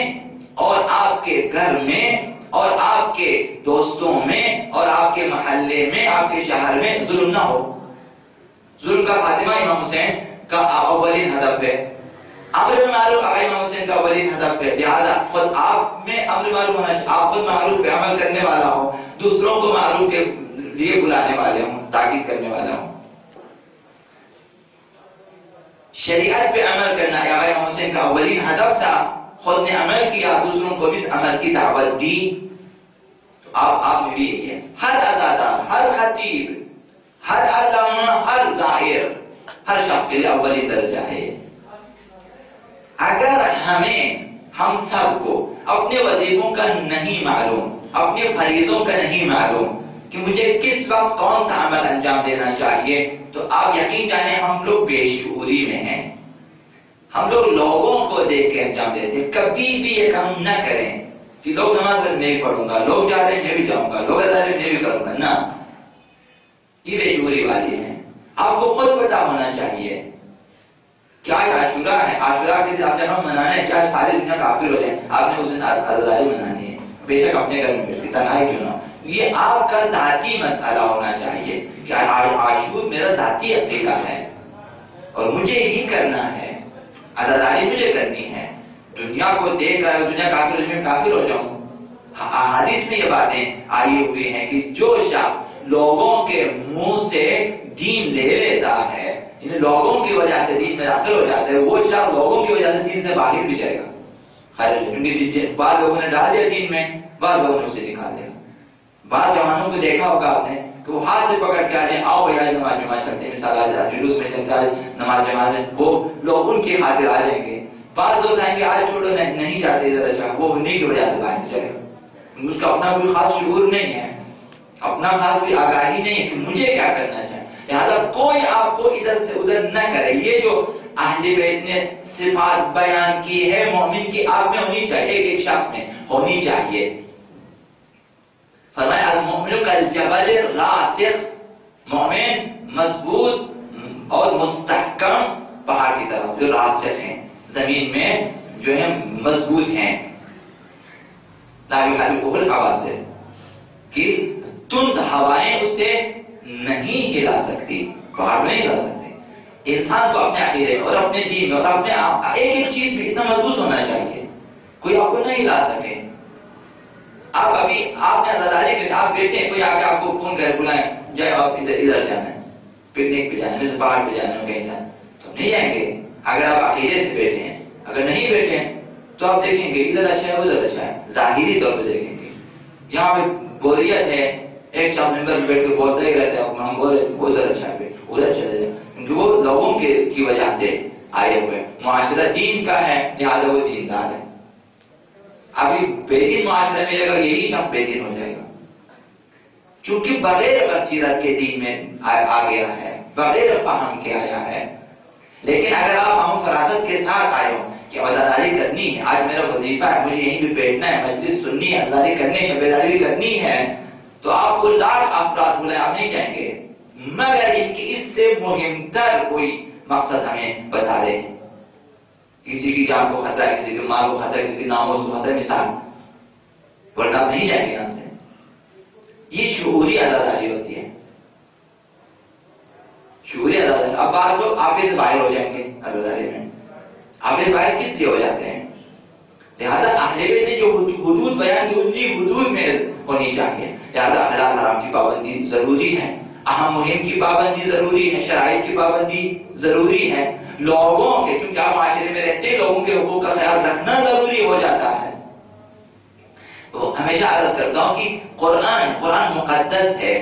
اور آپ کے گھر میں اور آپ کے دوستوں میں اور آپ کے محلے میں آپ کے شہر میں ظلم نہ ہو۔ ظلم کا خاتمہ امام حسین کا اولین ہدف ہے، امر بالمعروف امام حسین کا اولین ہدف ہے، لہذا خود آپ میں امر معروف ہونا چاہیے، آپ خود معروف پہ عمل کرنے والا ہو، دوسروں کو معروف کے لیے بلانے والے ہوں، تاکید کرنے والا ہوں۔ شریعت پہ عمل کرنا امام حسین کا اولین ہدف تھا، خود نے عمل کیا، دوسروں کو بھی عمل کی دعوت دی۔ تو آپ میں بھی یہی ہے، ہر ازادار، ہر خطیب، ہر علامہ، ہر ظاہر، ہر شخص کے لیے اولین درجہ ہے۔ اگر ہم سب کو اپنے وظیفوں کا نہیں معلوم، اپنے فریضوں کا نہیں معلوم کہ مجھے کس وقت کون سا عمل انجام دینا چاہیے، تو آپ یقین جانیں ہم لوگ بے شعوری میں ہیں، ہم لوگ لوگوں کو دیکھ کے انجام دیتے ہیں۔ کبھی بھی یہ کام نہ کریں کہ لوگ نماز نہیں پڑھوں گا، لوگ جا رہے ہیں میں بھی جاؤں گا، لوگ ادا میں بھی کروں گا، نہ، یہ بے شعوری والی ہے۔ آپ کو خود پتہ ہونا چاہیے کیا عاشورہ ہے، عاشورہ کے دن آپ جب ہم منانے ہیں چاہے ساری دنیا کافر ہو جائے، آپ نے اس دن عزاداری منانی ہے، بے شک اپنے گھر میں بیٹھ کے تنہائی کیوں نہ ہو۔ یہ آپ کا ذاتی مسئلہ ہونا چاہیے کہ عاشور میرا ذاتی عقیدہ ہے اور مجھے ہی کرنا ہے، عزاداری مجھے کرنی ہے۔ دنیا کو دیکھ کر دنیا کافر ہو میں کافر ہو جاؤں، حدیث میں یہ باتیں آئی ہوئی ہیں کہ جو شخص لوگوں کے منہ سے دین لے لیتا ہے، یعنی لوگوں کی وجہ سے دین میں داخل ہو جاتا ہے، وہ شخص لوگوں کی وجہ سے دین سے باہر بھی جائے گا، خیر، کیونکہ بعض لوگوں نے ڈال دیا دین میں، بعض لوگوں نے اسے نکال دیا۔ بعض جوانوں کو دیکھا ہوگا آپ نے کہ وہ ہاتھ سے پکڑ کے آ جائیں، آؤ بھائی نماز جماعت چلتے ہیں، مثال آج جلوس میں چلتا ہے نماز جماعت میں، وہ لوگ ان کی خاطر آ جائیں گے۔ بعض لوگ آئیں گے آج چھوڑو نہیں جاتے ادھر، اچھا وہ انہیں کی وجہ سے باہر جائے گا، اس کا اپنا کوئی خاص شعور نہیں ہے، اپنا خاص بھی آگاہی نہیں ہے کہ مجھے کیا کرنا چاہیے، لہذا کوئی آپ کو ادھر سے ادھر نہ کرے۔ یہ جو اہل بیت نے صفات بیان کی ہے مومن کی آپ میں ہونی چاہیے، ایک شخص میں ہونی چاہیے۔ فرمایا المؤمن کالجبل الراسخ، مومن مضبوط اور مستحکم پہاڑ کی طرح جو راسخ ہیں، زمین میں جو ہے مضبوط ہیں، لا یحرکہ الحواسر، کہ تند ہوائیں اسے نہیں ہلا سکتی، پہاڑ نہیں ہلا سکتے۔ انسان کو اپنے عقیدے اور اپنے دین اور اپنے ایک چیز بھی اتنا مضبوط ہونا چاہیے کوئی آپ کو نہیں ہلا سکے۔ آپ ابھی آپ نے عزاداری کے آپ بیٹھے ہیں، کوئی آ کے آپ کو فون کر بلائیں جائے آپ ادھر جانا ہے، پکنک پہ جانا ہے، جیسے پہاڑ پہ جانا ہے، کہیں جانا تو نہیں جائیں گے اگر آپ عقیدے سے بیٹھے ہیں۔ اگر نہیں بیٹھے ہیں تو آپ دیکھیں گے ادھر اچھا ہے ادھر اچھا ہے، ظاہری طور پہ دیکھیں گے. یہاں پہ بوریت ہے، ایک شخص ممبر پہ بیٹھ کے بولتے ہی رہتے ہیں، ہم بولے وہ ادھر اچھا ہے ادھر چلے جائیں، کیونکہ وہ لوگوں کی وجہ سے آئے ہوئے. معاشرہ دین کا ہے لہٰذا وہ دیندار ہے. ابھی بے دین معاشرے میں اگر یہی شخص بے دین ہو جائے گا، چونکہ بغیر بصیرت کے دین میں آ گیا ہے، بغیر فہم کے آیا ہے. لیکن اگر آپ ہم فراست کے ساتھ آئے ہو کہ عزاداری کرنی ہے، آج میرا وظیفہ ہے، مجھے یہیں پہ بیٹھنا ہے، مجلس سننی ہے، عزاداری کرنی ہے، شبیداری بھی کرنی ہے، تو آپ کو لاکھ افراد بلائیں آپ نہیں جائیں گے مگر ان کی اس سے مہم تر کوئی مقصد ہمیں بتا دیں. کسی کی جان کو خطرہ ہے، کسی کے مال کو خطرہ ہے، کسی کے ناموس کو خطرہ ہے، مثال، ورنہ آپ نہیں جائیں گے یہاں سے. یہ شعوری عزاداری ہوتی ہے، شعوری عزاداری. اب بعض لوگ آپے سے باہر ہو جائیں گے عزاداری میں. آپے سے باہر کس لیے ہو جاتے ہیں؟ لہذا اہل بیت نے جو حدود بیان کی انہی حدود میں ہونی چاہیے. لہذا حلال حرام کی پابندی ضروری ہے، اہم مہم کی پابندی ضروری ہے، شرائط کی پابندی ضروری ہے. لوگوں کے، چونکہ آپ معاشرے میں رہتے لوگوں کے حقوق کا خیال رکھنا ضروری ہو جاتا ہے. تو ہمیشہ عرض کرتا ہوں کہ قرآن مقدس ہے،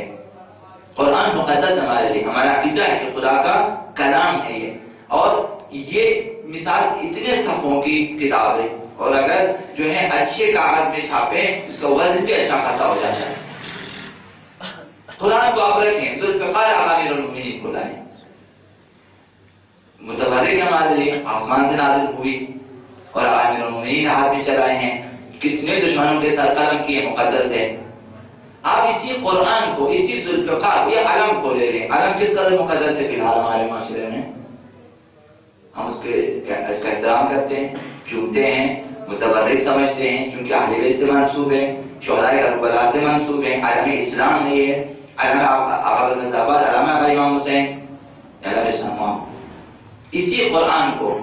قرآن مقدس ہمارے لیے، ہمارا عقیدہ ہے کہ خدا کا کلام ہے یہ. اور یہ مثال اتنے صفحوں کی کتاب ہے، اور اگر جو ہے اچھے کاغذ میں چھاپیں اس کا وزن بھی اچھا خاصا ہو جاتا ہے. قرآن کو آپ رکھیں، ذوالفقار امیر المومنین کو لائیں. متبرک ہمارے لیے آسمان سے نازل ہوئی اور امیر المومنین ہاتھ میں چلائے ہیں، کتنے دشمنوں کے سر قلم کیے، مقدس ہے. آپ اسی قرآن کو، اسی ذوالفقار یہ علم کو لے لیں. علم کس قدر مقدس ہے فی الحال ہمارے معاشرے میں؟ ہم اس کا احترام کرتے ہیں، چومتے ہیں، متبرک سمجھتے ہیں، چونکہ اہل بیت سے منسوب ہے، شہدائے کربلا سے منسوب ہے، علم اسلام ہے یہ، علم آقا الغزابات، علم آقا امام حسین، علم اسلام. اسی قرآن کو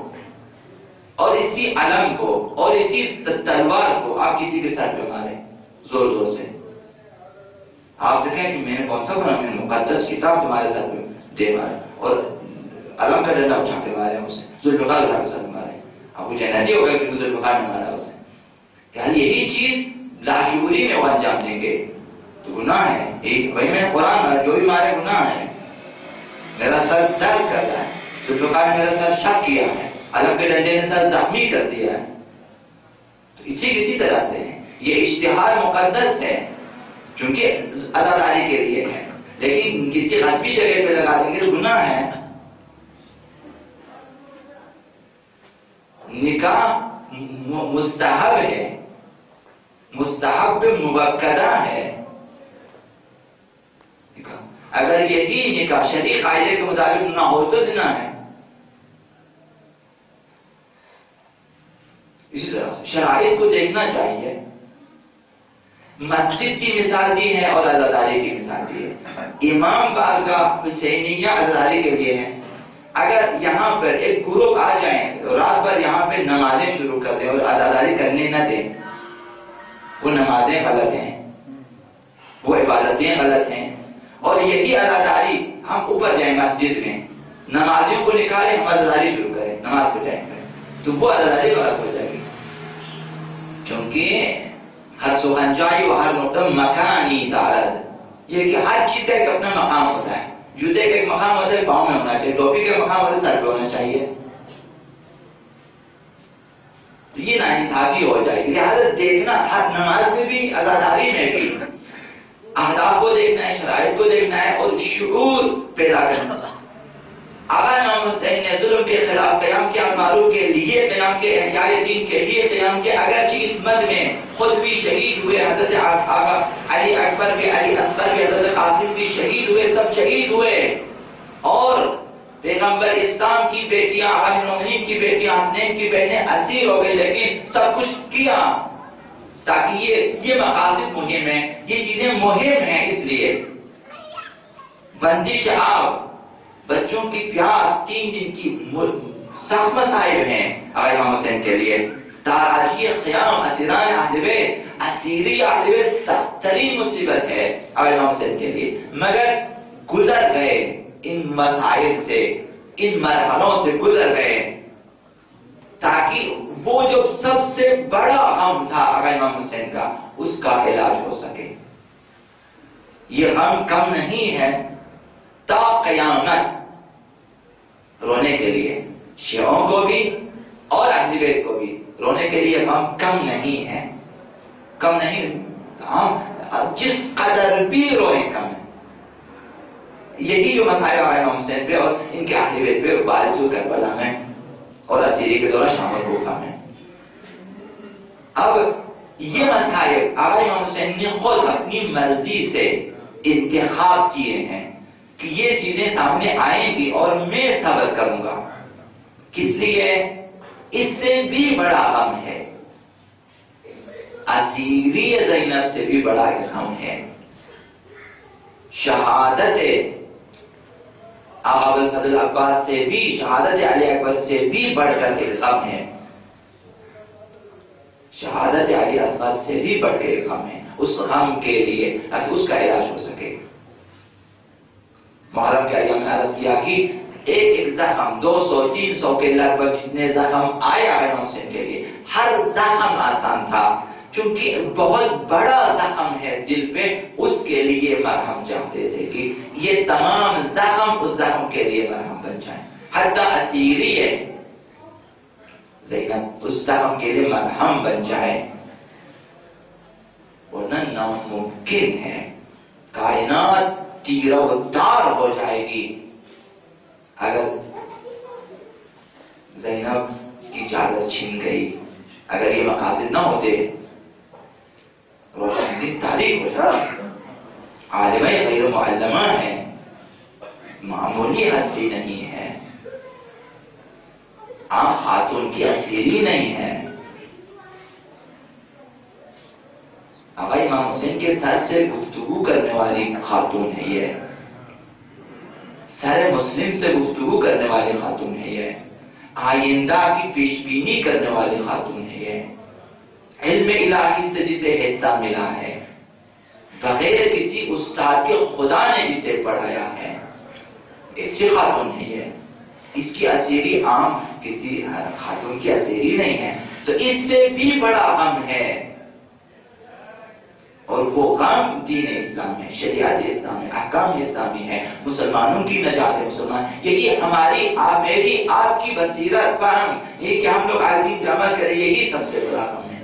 اور اسی علم کو اور اسی تلوار کو آپ کسی کے سر پہ ماریں زور زور سے. آپ دیکھیں کہ میں نے کون سا بنا، میں نے مقدس کتاب تمہارے سر پہ دے مارے، اور علم کا ڈنڈا اٹھا کے مارے اسے، ذوالفقار اٹھا کے سر پہ مارے. آپ کو جنتی ہوگا کہ ذوالفقار نے مارا اسے. یعنی یہی چیز لاشعوری میں وہ انجام دیں گے تو گناہ ہے. بھائی میں نے قرآن مارا، جو بھی مارے گناہ ہے. میرا سر درد کر رہا ہے، ذوالفقار نے میرا سر شق کیا ہے، علم کے ڈنڈے نے سر زخمی کر دیا ہے. تو ٹھیک اسی طرح سے ہے، یہ اشتہار مقدس ہے چونکہ عزاداری کے لیے ہے، لیکن کسی غصبی جگہ پہ لگا دیں گے تو گناہ ہے. نکاح مستحب ہے، مستحب موقدہ ہے. اگر یہی نکاح شرعی قاعدے کے مطابق نہ ہو تو زنا ہے. اسی طرح شرائط کو دیکھنا چاہیے. مسجد کی مثال دی ہے اور عزاداری کی مثال دی ہے. امام بارگاہ حسینیہ عزاداری کے لیے ہے. اگر یہاں پر ایک گروپ آ جائیں رات بھر یہاں پہ نمازیں شروع کر دیں اور عزاداری کرنے نہ دیں، وہ نمازیں غلط ہیں، وہ عبادتیں غلط ہیں. اور یہی عزاداری ہم اوپر جائیں مسجد میں، نمازیوں کو نکالیں، ہم عزاداری شروع کریں نماز کے ٹائم پہ، تو وہ عزاداری غلط ہو جائے گی. کیونکہ ہر سوہنجائی و ہر مرتب مکانی دارد، یہ کہ ہر چیز کا ایک اپنا مقام ہوتا ہے. جوتے کا ایک مقام ہوتا ہے پاؤں میں ہونا چاہیے، ٹوپی کا مقام ہوتا ہے سر پہ ہونا چاہیے. تو یہ ناانصافی ہو جائے گی. لہٰذا دیکھنا ہر نماز میں بھی عزاداری میں بھی اہداف کو دیکھنا ہے، شرائط کو دیکھنا ہے اور شعور پیدا کرنا. آقا امام حسین نے ظلم کے خلاف قیام کیا، معروف کے لیے قیام کے، احیاء دین کے لیے قیام کے. اگرچہ اس مد میں خود بھی شہید ہوئے، حضرت آقا علی اکبر بھی، علی اصغر بھی، حضرت قاسم بھی شہید ہوئے، سب شہید ہوئے. اور پیغمبر اسلام کی بیٹیاں، امیر المومنین کی بیٹیاں، حسنین کی بہنیں اسیر ہو گئی، لیکن سب کچھ کیا تاکہ یہ مقاصد مہم ہیں، یہ چیزیں مہم ہیں. اس لیے بندش آب، بچوں کی پیاس، 3 دن کی سخت مصائب ہیں آقا امام حسین کے لیے. تاراجی قیام، اسیران اہل بیت، اسیری اہل بیت سخت ترین مصیبت ہے آقا امام حسین کے لیے. مگر گزر گئے ان مسائل سے، ان مرحلوں سے گزر گئے تاکہ وہ جو سب سے بڑا غم تھا آقا امام حسین کا، اس کا علاج ہو سکے۔ یہ غم کم نہیں ہے تا قیامت رونے کے لیے، شیعوں کو بھی اور اہل بیت کو بھی رونے کے لیے غم کم نہیں ہے، کم نہیں، ہم جس قدر بھی روئیں کم ہے۔ یہی جو مسائل آقا امام حسین پہ اور ان کے اہل بیت پہ بارز کربلا میں اور اسیری کے دوران شام اور کوفہ میں، اب یہ مسائل آقا امام حسین نے خود اپنی مرضی سے انتخاب کیے ہیں کہ یہ چیزیں سامنے آئیں گی اور میں صبر کروں گا۔ کس لیے؟ اس سے بھی بڑا غم ہے، اسیری زینب سے بھی بڑا غم ہے، شہادت آقا ابوالفضل عباس سے بھی، شہادت علی اکبر سے بھی بڑھ کر ایک غم ہے، شہادت علی اصغر سے بھی بڑھ کے ایک غم ہے۔ اس غم کے لیے تاکہ اس کا علاج ہو سکے، محرم کے ایام میں عرض کیا کہ ایک زخم 200-300 کے لگ بھگ جتنے زخم آئے آقا امام حسین کے لیے، ہر زخم آسان تھا، چونکہ بہت بڑا زخم ہے دل پہ، اس کے لیے مرہم چاہتے تھے کہ یہ تمام زخم اس زخم کے لیے مرہم بن جائیں، حتی اسیری ہے زینب اس زخم کے لیے مرہم بن جائے، ورنہ ناممکن ہے، کائنات تیرہ و تار ہو جائے گی اگر زینب کی اجازت چھن گئی، اگر یہ مقاصد نہ ہوتے، روشن دن تاریخ ہو جائے، عالمہ غیر معلمہ ہے، معمولی ہستی نہیں ہے، عام خاتون کی اسیری نہیں ہے، آقا امام حسین کے سر سے گفتگو کرنے والی خاتون ہے یہ، سر مسلم سے گفتگو کرنے والی خاتون ہے یہ، آئندہ کی پیش بینی کرنے والی خاتون ہے یہ، علم الہی سے جسے حصہ ملا ہے، بغیر کسی استاد کے خدا نے جسے پڑھایا ہے، ایسی خاتون ہے یہ، اس کی اسیری عام کسی خاتون کی اسیری نہیں ہے، تو اس سے بھی بڑا غم ہے، اور وہ غم دین اسلام ہے، شریعت اسلام ہے، احکام اسلامی ہے، مسلمانوں کی نجات ہے، مسلمان، یہی ہماری میری آپ کی بصیرت فہم، یہ کہ ہم لوگ آج دین جمع کریں، یہی سب سے بڑا غم ہے۔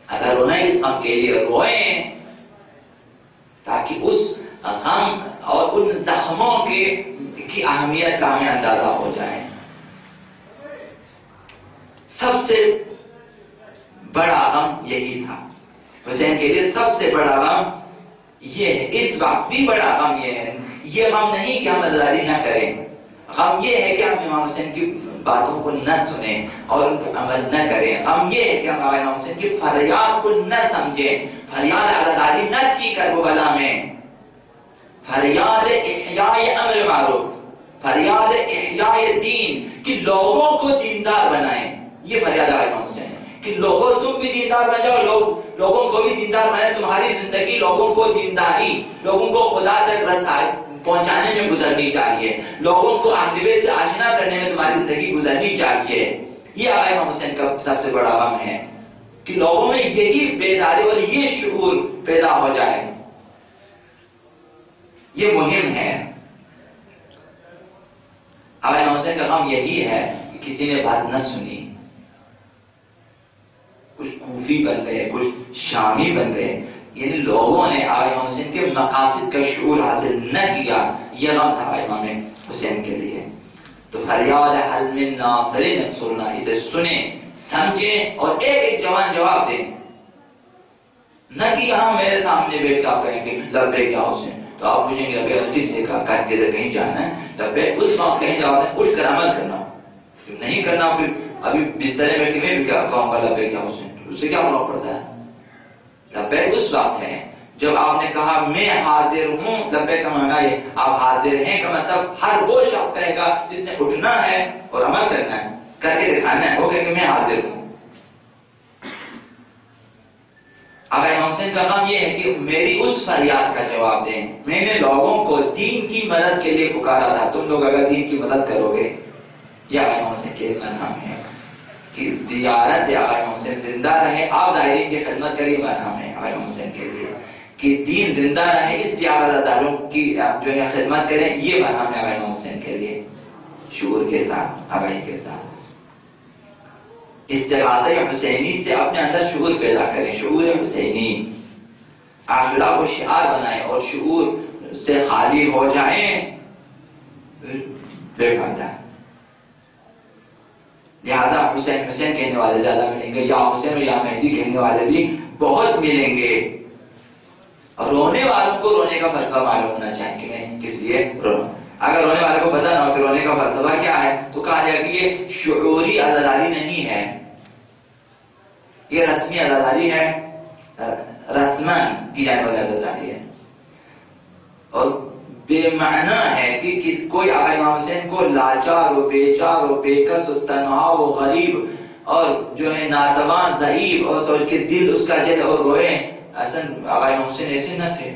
اگر رونا اس غم کے لیے روئیں تاکہ اس غم اور ان زخموں کی اہمیت کا ہمیں اندازہ ہو جائے۔ سب سے بڑا غم یہی تھا حسین کے لیے، سب سے بڑا غم یہ ہے، اس وقت بھی بڑا غم یہ ہے، یہ غم نہیں کہ ہم عزاداری نہ کریں، غم یہ ہے کہ ہم امام حسین کی باتوں کو نہ سنیں اور ان پر عمل نہ کریں، غم یہ ہے کہ ہم امام حسین کی فریاد کو نہ سمجھیں، فریاد عزاداری نہ کی کربلا میں، فریاد احیاء امر معروف، فریاد احیاء دین، کہ لوگوں کو دیندار بنائیں، یہ فریاد امام حسین ہے کہ لوگوں تم بھی دیندار بن جاؤ، لوگوں کو بھی دیندار بنائیں، تمہاری زندگی لوگوں کو دینداری، لوگوں کو خدا تک پہنچانے میں گزرنی چاہیے، لوگوں کو اہل بیت سے آشنا کرنے میں تمہاری زندگی گزرنی چاہیے۔ یہ آقا امام حسین کا سب سے بڑا غم ہے کہ لوگوں میں یہی بیداری اور یہ شعور پیدا ہو جائے، یہ مہم ہے۔ آقا امام حسین کا غم یہی ہے کہ کسی نے بات نہ سنی، کچھ کوفی بن گئے، کچھ شامی بن گئے، یعنی لوگوں نے آقا امام حسین کے مقاصد کا شعور حاصل نہ کیا، یہ غم تھا امام حسین کے لیے۔ تو فریاد حل من ناصرین انصرنا، اسے سنیں، سمجھیں اور ایک ایک جوان جواب دیں، نہ کہ یہاں میرے سامنے بیٹھ کے آپ کہیں گے لبیک یا حسین، تو آپ پوچھیں گے لبیک کس سے کہا کہ کہیں جانا ہے، لبیک اس وقت کہیں جواب دیں، اٹھ کر عمل کرنا، نہیں کرنا پھر ابھی بسترے میں میں بھی کیا کہوں گا لبیک یا حسین، اس سے کیا فرق پڑتا ہے؟ لبیک اس وقت ہے جب آپ نے کہا میں حاضر ہوں، لبیک کا معنی ہے آپ حاضر ہیں کا مطلب ہر وہ شخص کہے گا جس نے اٹھنا ہے اور عمل کرنا ہے، کر کے دکھانا ہے، وہ کہے کہ میں حاضر ہوں۔ اگر امام حسین کا غم یہ ہے کہ میری اس فریاد کا جواب دیں، میں نے لوگوں کو دین کی مدد کے لیے پکارا تھا، تم لوگ اگر دین کی مدد کرو گے، یہ امام حسین کے مرہم ہے۔ کہ زیارت آقا امام حسین زندہ رہے، آپ زائرین کی خدمت کریے مرہم ہے آقا امام حسین کے لیے، کہ دین زندہ رہے اس لیے آپ عزاداروں کی جو ہے خدمت کریں، یہ مرہم ہے آقا امام حسین کے لیے، شعور کے ساتھ، آگاہی کے ساتھ، استغاثہ حسینی سے اپنے اندر شعور پیدا کریں، شعور حسینی، عاشوراء کو شعار بنائیں اور شعور سے خالی ہو جائیں، بے فائدہ ہے۔ لہذا حسین حسین کہنے والے زیادہ ملیں گے، یا حسین یا مہدی کہنے والے بھی بہت ملیں گے، اور رونے والوں کو رونے کا فلسفہ معلوم ہونا چاہیے کہ میں کس لیے رونا۔ اگر رونے والے کو پتہ نہ ہو کہ رونے کا فلسفہ کیا ہے تو کہا جائے کہ یہ شعوری عزاداری نہیں ہے، یہ رسمی عزاداری ہے، رسماً کی جانے والی عزاداری ہے، اور بے معنی ہے کہ کوئی آقا امام حسین کو لاچار و بیچار و بےکس و تنہا و غریب اور جو ہے ناتوان ضعیف اور سوچ کے دل اس کا جل اور روئے، اصلا آقا امام حسین ایسے نہ تھے۔